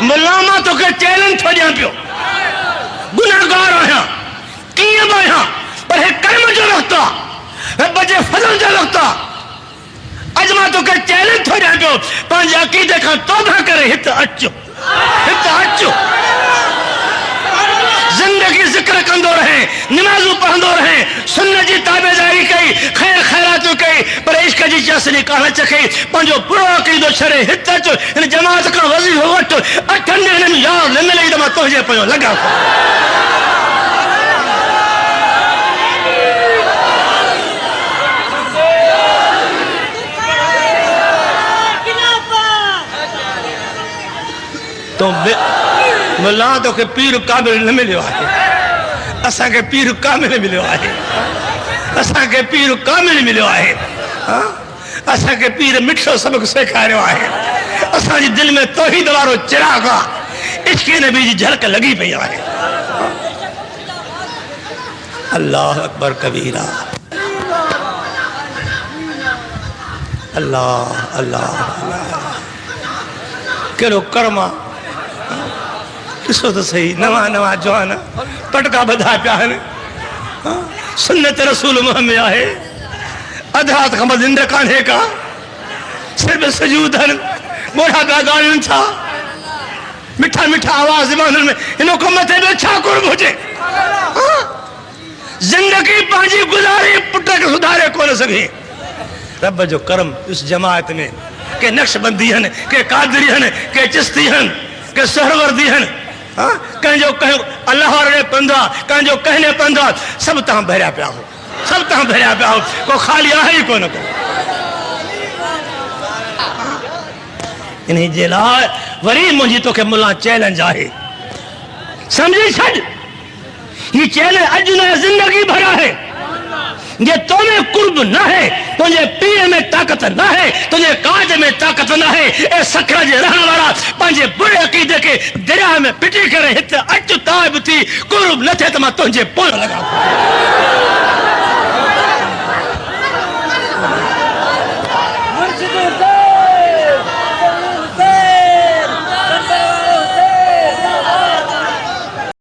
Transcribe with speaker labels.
Speaker 1: मुलामा तो के चैलेंज हो जा पियो गुनाहगार आया किए आया पर हे कर्म जो लगता हे बजे फजल जो लगता अज मां तो के चैलेंज हो जा पियो पंहिंजे अकीदे खां तौबा करे हित अचो जिंदगी जिक्र कंदो रहे नमाजू पढ़ंदो रहे सुन्नत जी ताबेदारी कई खैर खैरातू कई पर इश्क जी चसनी कान चखई पंजो पूरो अकीदो छरे हित अचो इन जमात का वजीफो वठ अठन ॾींहंनि में यार न मिले त मां तोजे पियो लगा तो मुला तो के पीर कामिल न मिलियो है असा के पीर कामिल मिलियो है असा के पीर कामिल मिलियो है असा के पीर मिठो सबक सेखारियो है असा जी दिल में तौहीद वारो चिराग इश्क नबी जी झलक लगी पई है अल्लाह अकबर कबीरा अल्लाह अल्लाह केड़ो कर्मा किसो तो सही नवा नवा जवान पटका बधा पिया सुन्नत रसूल में आहे अधात खम जिंद कान्हे का सिर्फ सजूदन मोढ़ा पिया गालियुनि छा मिठा मिठा आवाज मानन में इनो को मथे में छा कुर्ब हुजे जिंदगी पांजी गुजारी पुट के सुधारे कोन सके रब जो करम इस जमात में के नक्शबंदी हन के कादरी हन के चिश्ती हन के सहरवर्दी हन कंजो कह अल्लाह रे पंदा कंजो कहने पंदा सब ता भरिया पिया हो सब ता भरिया पिया हो को खाली आहे ही कोन को इन्हीं जे लाइ वरी मुंहिंजी तोखे मुला चैलेंज आहे समझी छॾ ये चैलेंज अज न जिंदगी भर है जे तोने कुर्ब न है तुझे पीर में ताकत न है तुझे काज में ताकत न है ए सखरा जे रहने वाला पंजे बुरे अकीदे के दरिया में पिटी करे हित अच ताब थी कुर्ब न थे त मां तुझे पोल लगा